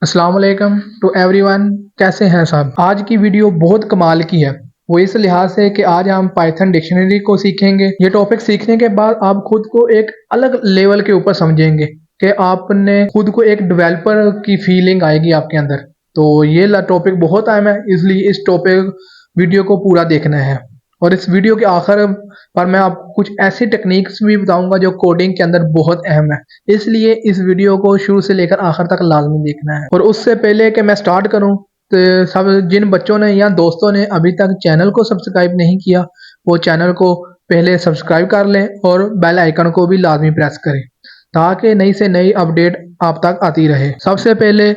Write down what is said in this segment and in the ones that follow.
अस्सलाम वालेकुम to everyone. कैसे हैं सब। आज की वीडियो बहुत कमाल की है। वो इस लिहाज से कि आज हम पाइथन डिक्शनरी को सीखेंगे। ये टॉपिक सीखने के बाद आप खुद को एक अलग लेवल के ऊपर समझेंगे कि आपने खुद को एक डेवलपर की फीलिंग आएगी आपके अंदर। तो ये टॉपिक बहुत अहम है, इसलिए इस टॉपिक वीडियो को पूरा देखना है। और इस वीडियो के आखिर पर मैं आपको कुछ ऐसी टेक्निक्स भी बताऊंगा जो कोडिंग के अंदर बहुत अहम है। इसलिए इस वीडियो को शुरू से लेकर आखिर तक लाजमी देखना है। और उससे पहले कि मैं स्टार्ट करूं, तो सब जिन बच्चों ने या दोस्तों ने अभी तक चैनल को सब्सक्राइब नहीं किया, वो चैनल को पहले सब्सक्राइब कर लें और बेल आइकन को भी लाजमी प्रेस करें ताकि नई से नई अपडेट आप तक आती रहे। सबसे पहले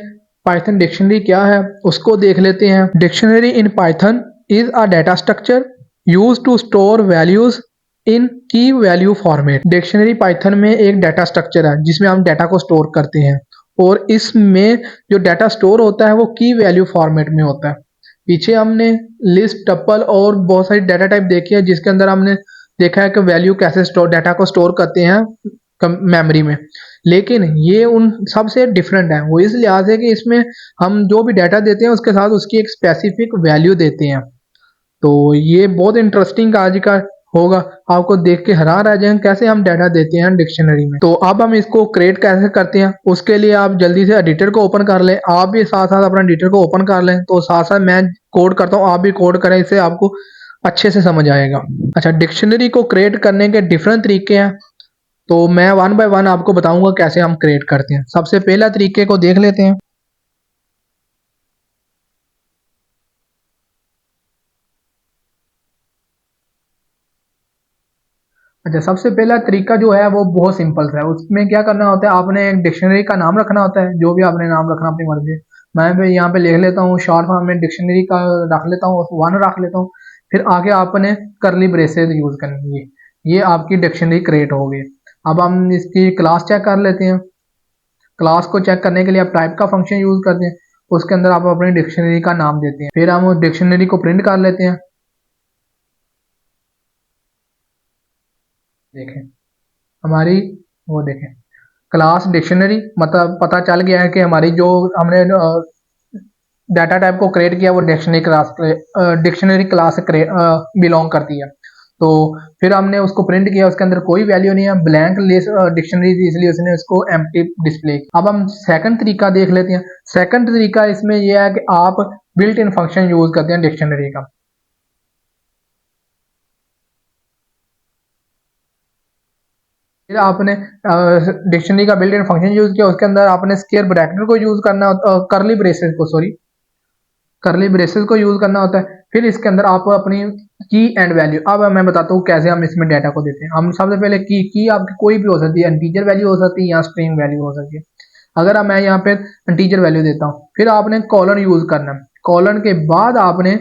पाइथन डिक्शनरी क्या है उसको देख लेते हैं। Dictionary in Python is a data structure use to store values in key value format. Dictionary Python में एक डाटा स्ट्रक्चर है जिसमें हम डाटा को स्टोर करते हैं, और इसमें जो डाटा स्टोर होता है वो की वैल्यू फॉर्मेट में होता है। पीछे हमने लिस्ट, टपल और बहुत सारी डाटा टाइप देखी है जिसके अंदर हमने देखा है कि वैल्यू कैसे स्टोर डाटा को स्टोर करते हैं मेमोरी में। लेकिन ये उन सबसे डिफरेंट है। वो इस लिहाज से कि इसमें हम जो भी डाटा देते हैं उसके साथ उसकी एक स्पेसिफिक वैल्यू देते हैं। तो ये बहुत इंटरेस्टिंग आज का होगा। आपको देख के हैरान रह जाएंगे कैसे हम डाटा देते हैं डिक्शनरी में। तो अब हम इसको क्रिएट कैसे करते हैं उसके लिए आप जल्दी से एडिटर को ओपन कर लें। आप भी साथ साथ अपना एडिटर को ओपन कर लें, तो साथ साथ मैं कोड करता हूँ, आप भी कोड करें, इससे आपको अच्छे से समझ आएगा। अच्छा, डिक्शनरी को क्रिएट करने के डिफरेंट तरीके हैं, तो मैं वन बाय वन आपको बताऊंगा कैसे हम क्रिएट करते हैं। सबसे पहला तरीके को देख लेते हैं। अच्छा, सबसे पहला तरीका जो है वो बहुत सिंपल सा है। उसमें क्या करना होता है, आपने एक डिक्शनरी का नाम रखना होता है, जो भी आपने नाम रखना अपनी मर्जी है। मैं भी यहाँ पे लिख लेता हूँ शॉर्ट फॉर्म में डिक्शनरी का रख लेता हूँ, वन रख लेता हूँ। फिर आगे आपने करली ब्रेसेस यूज करनी है। ये आपकी डिक्शनरी क्रिएट हो गई। अब हम इसकी क्लास चेक कर लेते हैं। क्लास को चेक करने के लिए आप टाइप का फंक्शन यूज करते हैं, उसके अंदर आप अपनी डिक्शनरी का नाम देते हैं। फिर हम उस डिक्शनरी को प्रिंट कर लेते हैं। देखें हमारी, वो देखें क्लास डिक्शनरी, मतलब पता चल गया है कि हमारी जो हमने डाटा टाइप को क्रिएट किया वो डिक्शनरी क्लास से बिलोंग करती है। तो फिर हमने उसको प्रिंट किया, उसके अंदर कोई वैल्यू नहीं है, ब्लैंक लिस्ट डिक्शनरी थी, इसलिए उसने उसको एम्प्टी डिस्प्ले। अब हम सेकंड तरीका देख लेते हैं। सेकंड तरीका इसमें यह है कि आप बिल्ट इन फंक्शन यूज करते हैं डिक्शनरी का। फिर आपने डिक्शनरी का बिल्ट इन फंक्शन यूज किया, उसके अंदर आपने स्क्वायर ब्रैकेट को यूज करना, करली ब्रेसेस को, सॉरी, करली ब्रेसेस को यूज करना होता है। फिर इसके अंदर आप अपनी की एंड वैल्यू, अब मैं बताता हूँ कैसे हम इसमें डाटा को देते हैं। हम सबसे पहले की आपकी कोई भी हो सकती है, इंटीजर वैल्यू हो सकती है या स्ट्रिंग वैल्यू हो सकती है। अगर मैं यहाँ पे इंटीजर वैल्यू देता हूँ, फिर आपने कॉलन यूज करना है। कॉलन के बाद आपने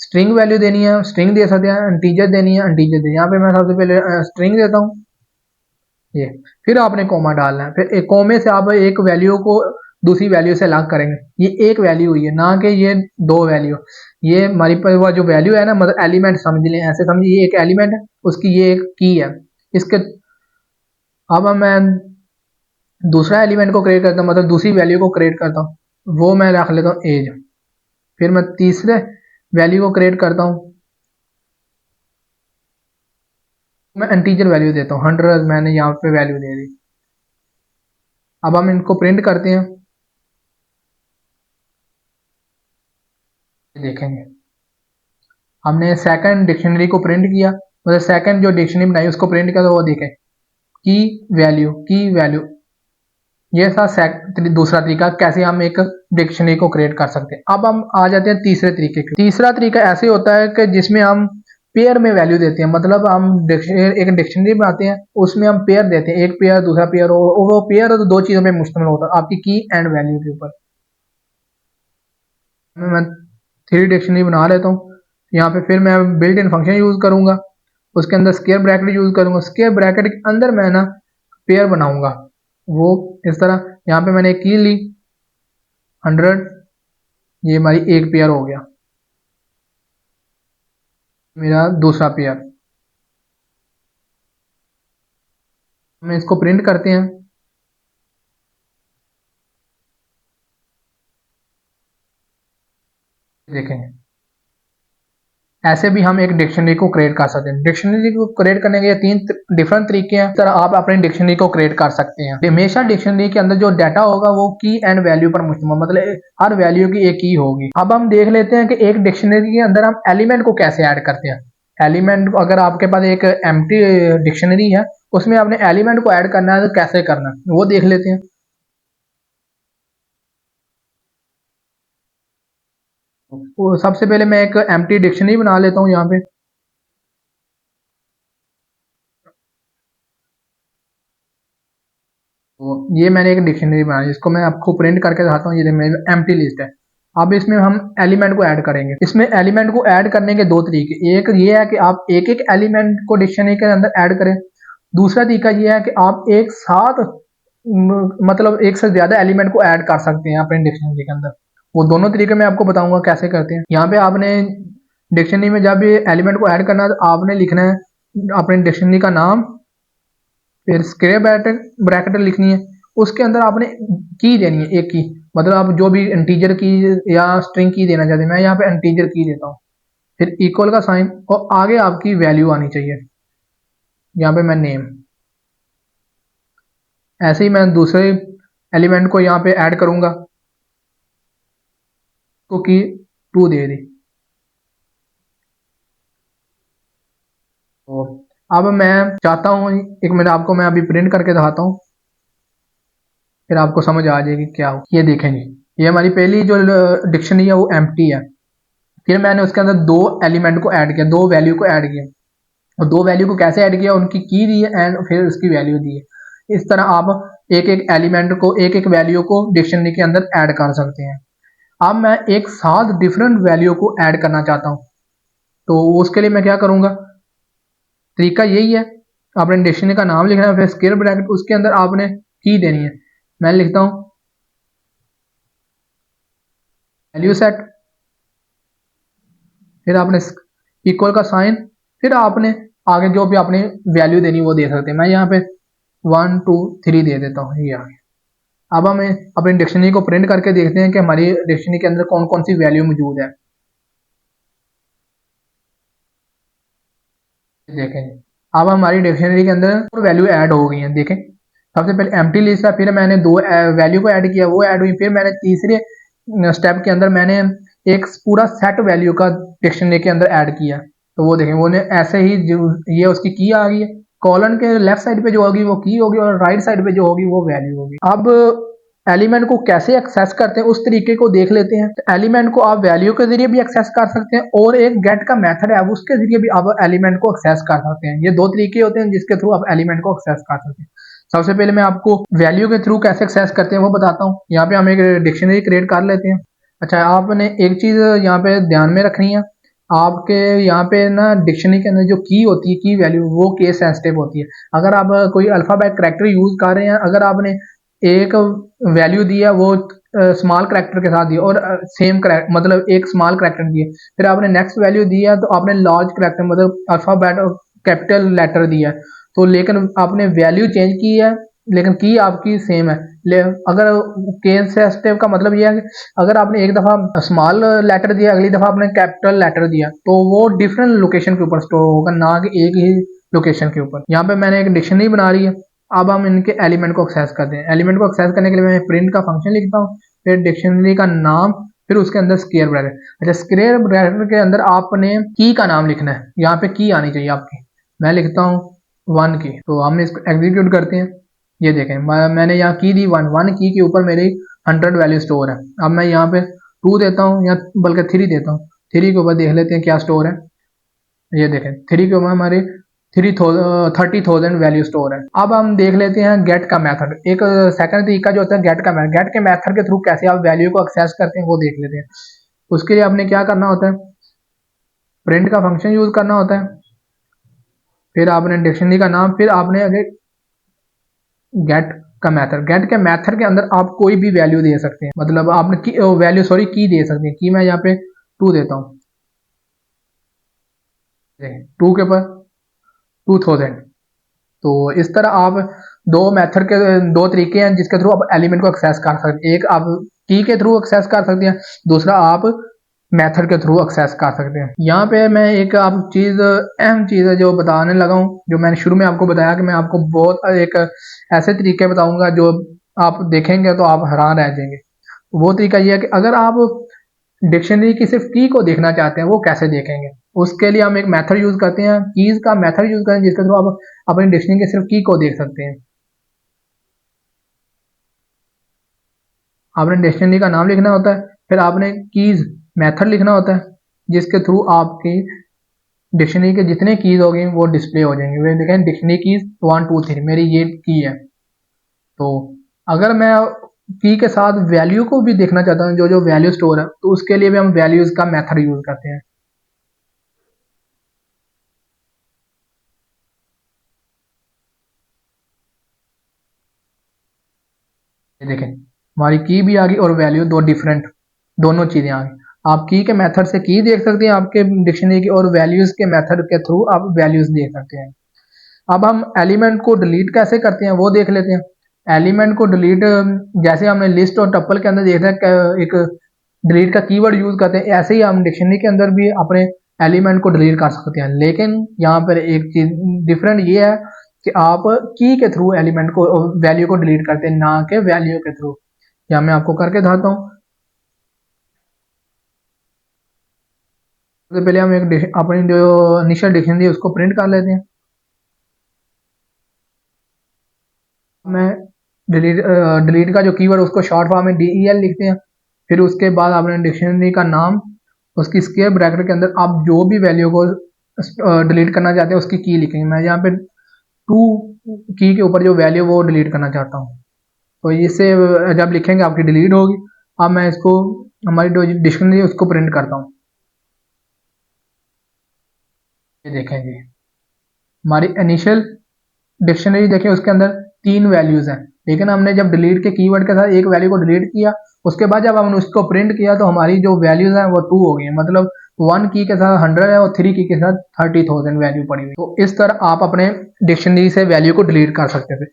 स्ट्रिंग वैल्यू देनी है, स्ट्रिंग दे सकते हैं, इंटीजर देनी है, इंटीजर देनी है। यहाँ पे मैं सबसे पहले स्ट्रिंग देता हूँ ये। फिर आपने कोमा डालना है, फिर एक कोमे से आप एक वैल्यू को दूसरी वैल्यू से अलग करेंगे। ये एक वैल्यू हुई है, ना कि ये दो वैल्यू। ये हमारी पर जो वैल्यू है ना, मतलब एलिमेंट समझ लें, ऐसे समझिए ये एक एलिमेंट है, उसकी ये एक की है। इसके अब मैं दूसरा एलिमेंट को क्रिएट करता हूँ, मतलब दूसरी वैल्यू को क्रिएट करता हूँ, वो मैं रख लेता हूँ एज। फिर मैं तीसरे वैल्यू को क्रिएट करता हूँ, मैं इंटीजर वैल्यू देता हूँ 100, मैंने यहाँ पे वैल्यू दे दी। अब हम इनको प्रिंट करते हैं, देखेंगे हमने सेकंड डिक्शनरी को प्रिंट किया, मतलब सेकंड जो डिक्शनरी बनाई उसको प्रिंट किया, तो वो देखें की वैल्यू। ये था दूसरा तरीका कैसे हम एक डिक्शनरी को क्रिएट कर सकते हैं। अब हम आ जाते हैं तीसरे तरीके के। तीसरा तरीका ऐसे होता है कि जिसमें हम पेयर में वैल्यू देते हैं, मतलब हम एक डिक्शनरी बनाते हैं, उसमें हम पेयर देते हैं, एक पेयर दूसरा पेयर, और वो पेयर तो दो चीजों में मुश्तमिल होता है, आपकी की एंड वैल्यू के ऊपर। मैं थ्री डिक्शनरी बना लेता हूँ। यहाँ पे फिर मैं बिल्ट इन फंक्शन यूज करूंगा, उसके अंदर स्क्वायर ब्रैकेट यूज करूंगा। स्क्वायर ब्रैकेट के अंदर मैं ना पेयर बनाऊंगा, वो इस तरह। यहाँ पे मैंने एक की ली 100, ये हमारी एक पेयर हो गया, मेरा दूसरा पेयर। हम इसको प्रिंट करते हैं। देखेंगे ऐसे भी हम एक डिक्शनरी को क्रिएट कर सकते हैं। डिक्शनरी को क्रिएट करने के तीन डिफरेंट तरीके हैं। इस तरह आप अपनी डिक्शनरी को क्रिएट कर सकते हैं। हमेशा डिक्शनरी के अंदर जो डाटा होगा वो की एंड वैल्यू पर मुश्तमिल, मतलब हर वैल्यू की एक की होगी। अब हम देख लेते हैं कि एक डिक्शनरी के अंदर हम एलिमेंट को कैसे ऐड करते हैं। एलिमेंट, अगर आपके पास एक एम्प्टी डिक्शनरी है उसमें आपने एलिमेंट को ऐड करना है तो कैसे करना है वो देख लेते हैं। तो सबसे पहले मैं एक एम्प्टी डिक्शनरी बना लेता हूँ यहाँ पे। तो ये मैंने एक डिक्शनरी बनाई, इसको मैं आपको प्रिंट करके दिखाता हूँ। ये मेरी एम्प्टी लिस्ट है। अब इसमें हम एलिमेंट को ऐड करेंगे। इसमें एलिमेंट को ऐड करने के दो तरीके, एक ये है कि आप एक एक एलिमेंट को डिक्शनरी के अंदर ऐड करें। दूसरा तरीका ये है कि आप एक साथ मतलब एक से ज्यादा एलिमेंट को ऐड कर सकते हैं अपने डिक्शनरी के अंदर। वो दोनों तरीके मैं आपको बताऊंगा कैसे करते हैं। यहाँ पे आपने डिक्शनरी में जब ये एलिमेंट को ऐड करना है तो आपने लिखना है अपने डिक्शनरी का नाम, फिर स्क्वायर ब्रैकेट ब्रैकेट लिखनी है। उसके अंदर आपने की देनी है, एक की, मतलब आप जो भी इंटीजर की या स्ट्रिंग की देना चाहते हैं। मैं यहाँ पे इंटीजर की देता हूँ। फिर इक्वल का साइन और आगे आपकी वैल्यू आनी चाहिए। यहाँ पे मैं नेम, ऐसे ही मैं दूसरे एलिमेंट को यहाँ पे ऐड करूंगा तो की 2 दे दी। तो अब मैं चाहता हूँ, एक मिनट आपको मैं अभी प्रिंट करके दिखाता हूँ, फिर आपको समझ आ जाएगी क्या हो। ये देखेंगे, ये हमारी पहली जो डिक्शनरी है वो एम्प्टी है। फिर मैंने उसके अंदर दो एलिमेंट को ऐड किया, दो वैल्यू को ऐड किया। और दो वैल्यू को कैसे ऐड किया, उनकी की दी है एंड फिर उसकी वैल्यू दी है। इस तरह आप एक एक एलिमेंट को, एक एक वैल्यू को डिक्शनरी के अंदर ऐड कर सकते हैं। अब मैं एक साथ डिफरेंट वैल्यू को ऐड करना चाहता हूँ, तो उसके लिए मैं क्या करूंगा, तरीका यही है। आपने डिक्शनरी का नाम लिखना है, फिर स्क्वायर ब्रैकेट, उसके अंदर आपने की देनी है। मैं लिखता हूँ वैल्यू सेट, फिर आपने इक्वल का साइन, फिर आपने आगे जो भी आपने वैल्यू देनी वो दे सकते हैं। मैं यहाँ पे 1 2 3 दे देता हूँ, ये आ गया। अब हम अपनी डिक्शनरी को प्रिंट करके देखते हैं कि हमारी डिक्शनरी के अंदर कौन कौन सी वैल्यू मौजूद है। देखें, अब हमारी डिक्शनरी के अंदर वैल्यू ऐड हो गई है। देखें, सबसे पहले एम्प्टी लिस्ट है, फिर मैंने दो वैल्यू को ऐड किया, वो ऐड हुई। फिर मैंने तीसरे स्टेप के अंदर मैंने एक पूरा सेट वैल्यू का डिक्शनरी के अंदर ऐड किया। तो वो देखें, वो ने ऐसे ही जो ये उसकी की आ गई है। कॉलन के लेफ्ट साइड पे जो होगी वो की होगी और राइट साइड पे जो होगी वो वैल्यू होगी। अब एलिमेंट को कैसे एक्सेस करते हैं उस तरीके को देख लेते हैं। एलिमेंट को आप वैल्यू के जरिए भी एक्सेस कर सकते हैं और एक गेट का मेथड है उसके जरिए भी आप एलिमेंट को एक्सेस कर सकते हैं। ये दो तरीके होते हैं जिसके थ्रू आप एलिमेंट को एक्सेस कर सकते हैं। सबसे पहले मैं आपको वैल्यू के थ्रू कैसे एक्सेस करते हैं वो बताता हूँ। यहाँ पे हम एक डिक्शनरी क्रिएट कर लेते हैं। अच्छा, आपने एक चीज यहाँ पे ध्यान में रखनी है, आपके यहाँ पे ना डिक्शनरी के अंदर जो की होती है, की वैल्यू, वो केस सेंसिटिव होती है। अगर आप कोई अल्फाबेट करेक्टर यूज कर रहे हैं, अगर आपने एक वैल्यू दिया वो स्मॉल करेक्टर के साथ दिया और सेम करेक्ट मतलब एक स्मॉल करेक्टर दिया, फिर आपने नेक्स्ट वैल्यू दिया तो आपने लार्ज करेक्टर मतलब अल्फाबेट और कैपिटल लेटर दिया, तो लेकिन आपने वैल्यू चेंज की है लेकिन की आपकी सेम है। अगर केस सेंसिटिव का मतलब यह है कि अगर आपने एक दफा स्मॉल लेटर दिया, अगली दफा आपने कैपिटल लेटर दिया, तो वो डिफरेंट लोकेशन के ऊपर स्टोर होगा, ना कि एक ही लोकेशन के ऊपर। यहाँ पे मैंने एक डिक्शनरी बना रही है। अब हम इनके एलिमेंट को एक्सेस करते हैं। एलिमेंट को एक्सेस करने के लिए मैं प्रिंट का फंक्शन लिखता हूँ, फिर डिक्शनरी का नाम, फिर उसके अंदर स्क्वायर ब्रैकेट। अच्छा, स्क्वायर ब्रैकेट के अंदर आपने की का नाम लिखना है, यहाँ पे की आनी चाहिए आपकी। मैं लिखता हूँ 1 की, तो हम इसको एग्जीक्यूट करते हैं। ये देखें, मैंने यहाँ की दी 1, 1 की के ऊपर मेरी 100 वैल्यू स्टोर है। अब मैं यहाँ पे 2 देता हूँ या बल्कि 3 देता हूँ। 3 के ऊपर देख लेते हैं क्या स्टोर है। ये देखें, 3 के ऊपर हमारी 30,000 वैल्यू स्टोर है। अब हम देख लेते हैं गेट का मेथड। एक सेकंड तरीका जो होता है गेट का मेथड, गेट के मेथड के थ्रू कैसे आप वैल्यू को एक्सेस करते हैं वो देख लेते हैं। उसके लिए आपने क्या करना होता है, प्रिंट का फंक्शन यूज करना होता है, फिर आपने डिक्शनरी का नाम, फिर आपने अगर गेट का मेथड, गेट के मेथड के अंदर आप कोई भी वैल्यू दे सकते हैं, मतलब आपने वैल्यू सॉरी की दे सकते हैं। की मैं यहाँ पे 2 देता हूँ, 2 के ऊपर 2000। तो इस तरह आप दो मेथड के दो तरीके हैं जिसके थ्रू आप एलिमेंट को एक्सेस कर सकते हैं। एक आप की के थ्रू एक्सेस कर सकते हैं, दूसरा आप मेथड के थ्रू एक्सेस कर सकते हैं। यहाँ पे मैं एक आप चीज़ अहम चीज़ है जो बताने लगा हूँ, जो मैंने शुरू में आपको बताया कि मैं आपको बहुत एक ऐसे तरीके बताऊंगा जो आप देखेंगे तो आप हैरान रह जाएंगे। वो तरीका ये है कि अगर आप डिक्शनरी की सिर्फ की को देखना चाहते हैं वो कैसे देखेंगे, उसके लिए हम एक मेथड यूज करते हैं, कीज का मेथड यूज करते हैं जिसके थ्रू आप अपनी डिक्शनरी के सिर्फ की को देख सकते हैं। आपने डिक्शनरी का नाम लिखना होता है, फिर आपने कीज मेथड लिखना होता है जिसके थ्रू आपकी डिक्शनरी के जितने कीज हो गए वो डिस्प्ले हो जाएंगे। वे देखें डिक्शनरी कीज 1 2 3 मेरी ये की है। तो अगर मैं की के साथ वैल्यू को भी देखना चाहता हूँ, जो जो वैल्यू स्टोर है, तो उसके लिए भी हम वैल्यूज का मेथड यूज करते हैं। ये देखें हमारी की भी आ गई और वैल्यू दो डिफरेंट दोनों चीजें आ गई। आप की के मेथड से की देख सकते हैं आपके डिक्शनरी की, और वैल्यूज के मेथड के थ्रू आप वैल्यूज देख सकते हैं। अब हम एलिमेंट को डिलीट कैसे करते हैं वो देख लेते हैं। एलिमेंट को डिलीट जैसे हमने लिस्ट और टप्पल के अंदर देखा है एक डिलीट का कीवर्ड यूज करते हैं, ऐसे ही हम डिक्शनरी के अंदर भी अपने एलिमेंट को डिलीट कर सकते हैं। लेकिन यहाँ पर एक चीज डिफरेंट ये है कि आप की के थ्रू एलिमेंट को वैल्यू को डिलीट करते हैं, ना कि वैल्यू के थ्रू। या मैं आपको करके दिखाता हूँ। सबसे पहले हम एक अपनी जो इनिशियल डिक्शनरी है उसको प्रिंट कर लेते हैं। मैं डिलीट का जो कीवर्ड उसको शॉर्ट फॉर्म में DEL लिखते हैं। फिर उसके बाद आपने डिक्शनरी का नाम, उसकी स्क्वायर ब्रैकेट के अंदर आप जो भी वैल्यू को डिलीट करना चाहते हैं उसकी की लिखेंगे। मैं यहाँ पे 2 की के ऊपर जो वैल्यू वो डिलीट करना चाहता हूँ, तो इससे जब लिखेंगे आपकी डिलीट होगी। अब मैं इसको हमारी जो डिक्शनरी है उसको प्रिंट करता हूँ। ये देखें जी हमारी इनिशियल डिक्शनरी देखें, उसके अंदर 3 वैल्यूज हैं, लेकिन हमने जब डिलीट के कीवर्ड के साथ एक वैल्यू को डिलीट किया, उसके बाद जब हमने उसको प्रिंट किया तो हमारी जो वैल्यूज हैं वो 2 हो गई, मतलब 1 की के साथ 100 है और 3 की के साथ 30,000 वैल्यू पड़ी हुई। तो इस तरह आप अपने डिक्शनरी से वैल्यू को डिलीट कर सकते थे।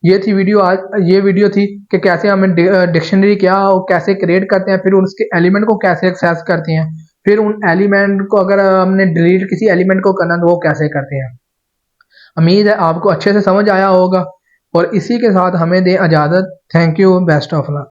ये थी वीडियो आज, ये वीडियो थी कि कैसे हमें डिक्शनरी क्या और कैसे क्रिएट करते हैं, फिर उसके एलिमेंट को कैसे एक्सेस करते हैं, फिर उन एलिमेंट को अगर हमने डिलीट किसी एलिमेंट को करना तो वो कैसे करते हैं। उम्मीद है आपको अच्छे से समझ आया होगा, और इसी के साथ हमें दें इजाज़त। Thank you, best of luck.